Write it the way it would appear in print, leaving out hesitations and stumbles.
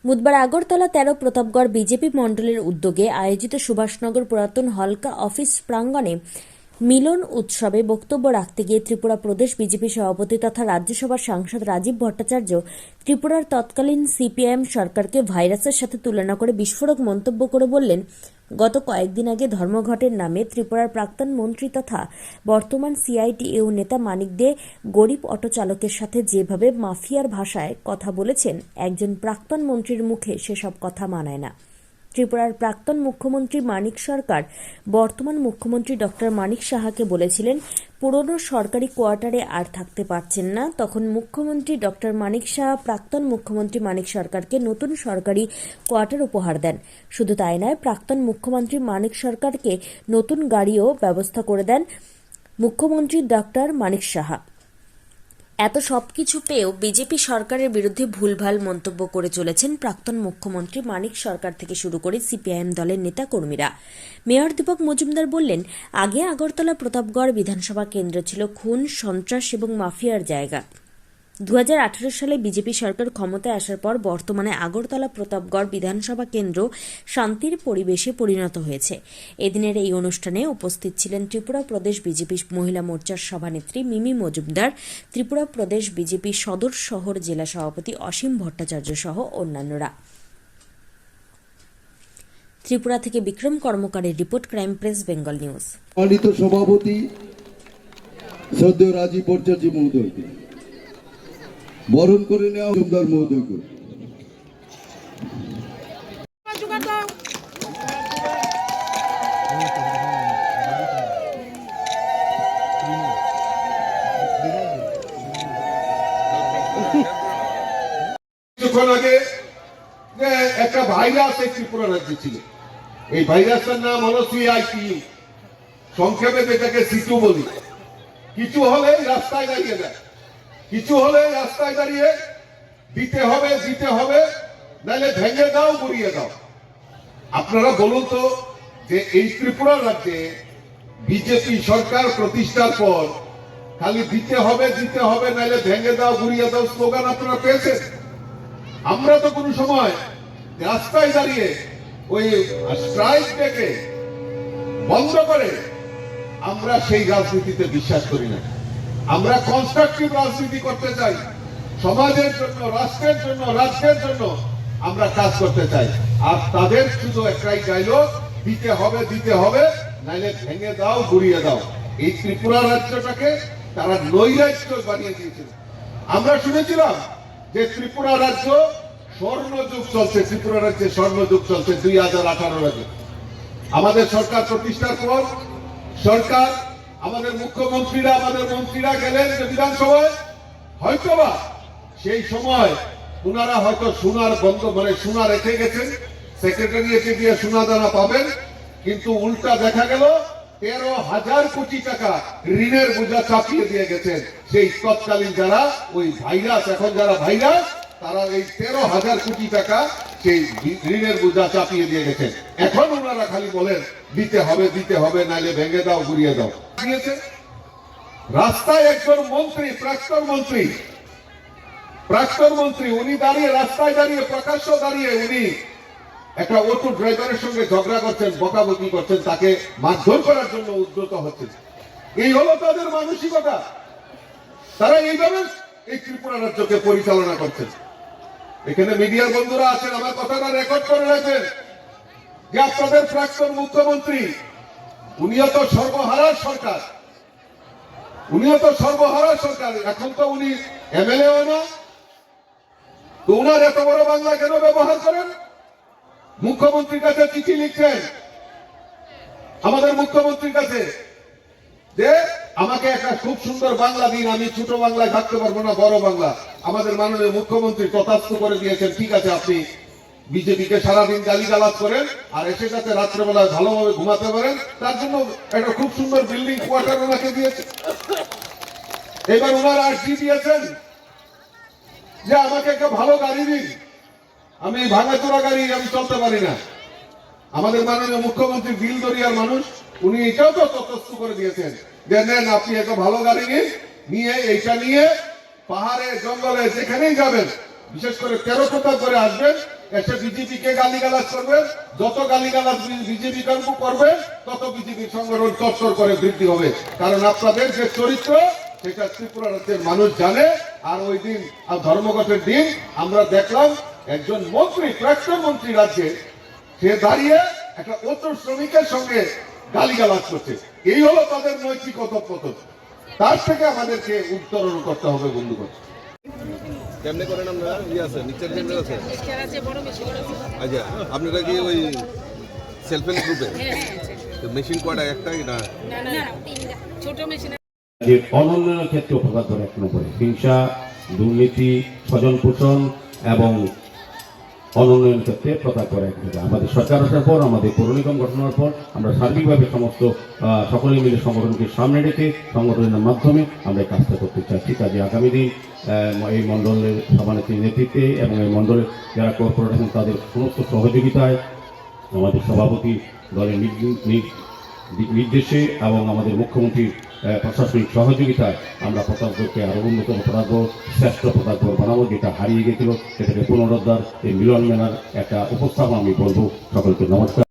বুধবার আগরতলা ১৩ প্রতাপগড় বিজেপি মণ্ডলের উদ্যোগে আয়োজিত সুভাষনগর পুরাতন হলকা অফিস প্রাঙ্গণে মিলন উৎসবে বক্তব্য রাখতে গিয়ে ত্রিপুরা প্রদেশ বিজেপি সভাপতি তথা রাজ্যসভার সাংসদ রাজীব ভট্টাচার্য ত্রিপুরার তৎকালীন সিপিআইএম সরকারকে ভাইরাসের সাথে তুলনা করে বিস্ফোরক মন্তব্য করে বললেন, গত কয়েকদিন আগে ধর্মঘটের নামে ত্রিপুরার প্রাক্তন মন্ত্রী তথা বর্তমান সিআইটিইউ নেতা মানিক দে গরিব অটো চালকের সাথে যেভাবে মাফিয়ার ভাষায় কথা বলেছেন, একজন প্রাক্তন মন্ত্রীর মুখে সেসব কথা মানায় না। ত্রিপুরার প্রাক্তন মুখ্যমন্ত্রী মানিক সরকার বর্তমান মুখ্যমন্ত্রী ডক্টর মানিক সাহাকে বলেছিলেন পুরনো সরকারি কোয়ার্টারে আর থাকতে পারছেন না। তখন মুখ্যমন্ত্রী ডক্টর মানিক সাহা প্রাক্তন মুখ্যমন্ত্রী মানিক সরকারকে নতুন সরকারি কোয়ার্টার উপহার দেন। শুধু তাই নয়, প্রাক্তন মুখ্যমন্ত্রী মানিক সরকারকে নতুন গাড়িও ব্যবস্থা করে দেন মুখ্যমন্ত্রী ডক্টর মানিক সাহা। এত সবকিছু পেয়েও বিজেপি সরকারের বিরুদ্ধে ভুলভাল মন্তব্য করে চলেছেন প্রাক্তন মুখ্যমন্ত্রী মানিক সরকার থেকে শুরু করে সিপিআইএম দলের নেতাকর্মীরা। মেয়র দীপক মজুমদার বললেন, আগে আগরতলা প্রতাপগড় বিধানসভা কেন্দ্র ছিল খুন, সন্ত্রাস এবং মাফিয়ার জায়গা। 2018 সালে বিজেপি সরকার ক্ষমতায় আসার পর বর্তমানে আগরতলা প্রতাপগড় বিধানসভা কেন্দ্র শান্তির পরিবেশে পরিণত হয়েছে। এদিনের এই অনুষ্ঠানে উপস্থিত ছিলেন ত্রিপুরা প্রদেশ বিজেপি মহিলা মোর্চার সভানেত্রী মিমি মজুমদার, ত্রিপুরা প্রদেশ বিজেপি সদর শহর জেলা সভাপতি অসীম ভট্টাচার্য সহ অন্যান্যরা। ত্রিপুরা থেকে বিক্রম কর্মকারের report, crime press Bengal news. সম্মানিত সভাপতি শ্রদ্ধেয় রাজীব ভট্টাচার্য মহোদয়কে বরণ করে নেওয়া মজুমদার মহোদয়কে কিছুক্ষণ আগে একটা ভাইরাস এই ত্রিপুরা রাজ্যে ছিল। এই ভাইরাসের নাম হলো সিআইটিইউ, সংক্ষেপে যেটাকে সিটু বলি। কিছু হলে রাস্তায় দাঁড়িয়ে দেয়, কিছু হলে রাস্তায় দাঁড়িয়ে দিতে হবে, নাহলে ভেঙে দাও, গুড়িয়ে দাও। আপনারা বলুন তো যে এই ত্রিপুরা রাজ্যে বিজেপি সরকার প্রতিষ্ঠার পর খালি দিতে হবে নাহলে ভেঙে দাও, গুড়িয়ে দাও স্লোগান আপনারা পেয়েছেন? আমরা তো কোনো সময় রাস্তায় দাঁড়িয়ে ওই স্ট্রাইক ডেকে বন্ধ করে আমরা সেই রাজনীতিতে বিশ্বাস করি না। আমরা কনস্ট্রাকটিভ রাজনীতি করতে চাই, সমাজের জন্য, রাষ্ট্রের জন্য, রাজ্যের জন্য আমরা কাজ করতে চাই। আর তাদের শুধু একটাই ডায়লগ, দিতে হবে নাইলে ভেঙে দাও, গুড়িয়ে দাও। এই ত্রিপুরা রাজ্যটাকে তারা নৈরাজ্য বানিয়ে দিয়েছিল। আমরা শুনেছিলাম যে ত্রিপুরা রাজ্য স্বর্ণযুগ চলছে, ত্রিপুরা রাজ্যে স্বর্ণযুগ চলছে 2018 আগে। আমাদের সরকার প্রতিষ্ঠার পর সরকার আমাদের মুখ্যমন্ত্রীরা, আমাদের মন্ত্রীরা গেলেন যে বিধানসভায়, হয়তোবা সেই সময় ওনারা হয়তো সোনার বন্ধ সোনা রেখে গেছেন, সেক্রেটারিয়েটে গিয়ে সোনা দানা পাবেন, কিন্তু উল্টা দেখা গেল 13,000 কোটি টাকা ঋণের বোঝা চাপিয়ে দিয়ে গেছেন সেই তৎকালীন যারা ওই ভাইরাস, এখন যারা ভাইরাস, তারা এই 13,000 কোটি টাকা সেই ঋণের বোঝা চাপিয়ে দিয়ে গেছেন। এখন ওনারা খালি বলেন দিতে হবে নাইলে ভেঙে দাও, গুড়িয়ে দাও। রাস্তায় একজন মন্ত্রী, প্রাক্তন মন্ত্রী উনি দাঁড়িয়ে, রাস্তায় দাঁড়িয়ে, প্রকাশ্য দাঁড়িয়ে উনি একটা অটো ড্রাইভারের সঙ্গে ঝগড়া করছেন, বকাবকি করছেন, তাকে মারধর করার জন্য উদ্যত হচ্ছেন। এই হলো তাদের মানসিকতা। তারা এইভাবে এই ত্রিপুরা রাজ্যকে পরিচালনা করছেন। এখানে মিডিয়ার বন্ধুরা আছেন, আমার কথাটা রেকর্ড করে রাখেন যে আপনাদের প্রাক্তন মুখ্যমন্ত্রী উনিও তো সর্বহারার সরকার, এখন তো উনি এমএলএও না, তো উনার এত বড় বাংলা কেন ব্যবহার করেন? মুখ্যমন্ত্রীর কাছে চিঠি লিখছেন, আমাদের মুখ্যমন্ত্রীর কাছে, যে আমাকে একটা খুব সুন্দর বাংলা দিন, আমি ছোট বাংলায় থাকতে পারবো না, বড় বাংলা। আমাদের মাননীয় মুখ্যমন্ত্রী তথাস্থ করে দিয়েছেন, ঠিক আছে আপনি বিজেপিকে সারাদিন গালিগালাজ করেন আর এসে যাতে রাত্রেবেলায় ভালোভাবে ঘুমাতে পারেন, তার জন্য একটা খুব সুন্দর বিল্ডিং কোয়ার্টার ওনাকে দিয়েছে। এবার ওনার আর্জি দিয়েছেন যে আমাকে একটা ভালো গাড়ি দিন, আমি ভাঙাচোরা গাড়ি আমি চলতে পারি না। আমাদের মাননীয় মুখ্যমন্ত্রী দিলদরিয়ার মানুষ, উনি এটাও তো তথ্য করে দিয়েছেন যে নেন আপনি একটা ভালো গাড়ি নিয়ে এইটা নিয়ে পাহাড়ে জঙ্গলে যেখানেই যাবেন, বিশেষ করে 13 প্রতাপ করে আসবেন, এসে বিজেপিকে গালিগালাজ করবেন, যত গালিগালাজ বিজেপি করবে তত বিজেপির সংগঠন তৎপর করে বৃদ্ধি হবে। কারণ আপনাদের যে চরিত্র সেটা ত্রিপুরা রাজ্যের মানুষ জানে। আর ওই দিন ধর্মঘটের দিন আমরা দেখলাম একজন মন্ত্রী, প্রাক্তন মন্ত্রী রাজ্যে, সে দাঁড়িয়ে একটা অটো শ্রমিকের সঙ্গে গালিগালাজ করছে। এই হলো তাদের নৈতিক অধঃপতন। তার থেকে আমাদেরকে উত্তরণ করতে হবে বন্ধুগণ। কেমনে করেন আপনারা? ইয়ে আছে, নিচের জেন্ডার আছে। আচ্ছা, আপনারা কি ওই সেলফ হেল্প গ্রুপে? মেশিন কয়টা, একটাই না? ছোট মেশিন। যে অনুন্নয়নের ক্ষেত্রে অপরাধ ধরে 1 নম্বরে হিংসা, দুর্নীতি, স্বজন পোষণ এবং অনুন্নয়নের ক্ষেত্রে প্রতাপ করে আমাদের সরকার আসার পর, আমাদের পৌর নিগম গঠনের পর আমরা সার্বিকভাবে সমস্ত সকলে মিলে সংগঠনকে সামনে রেখে সংগঠনের মাধ্যমে আমরা এই কাজটা করতে চাচ্ছি। কাজে আগামী দিন এই মণ্ডলের সভানেত্রীর নেতৃত্বে এবং এই মণ্ডলের যারা কর্পোরেট আছেন তাদের সমস্ত সহযোগিতায়, আমাদের সভাপতি দলের নির্দেশে এবং আমাদের মুখ্যমন্ত্রীর প্রশাসনিক সহযোগিতায় আমরা প্রতাপগড়কে আরো উন্নত প্রতাপগড়, শ্রেষ্ঠ প্রতাপগড় বানাবো, যেটা হারিয়ে গেছিল সেটাকে পুনরুদ্ধার এই মিলন মেলার একটা উপস্থাপন আমি বলবো। সকলকে নমস্কার।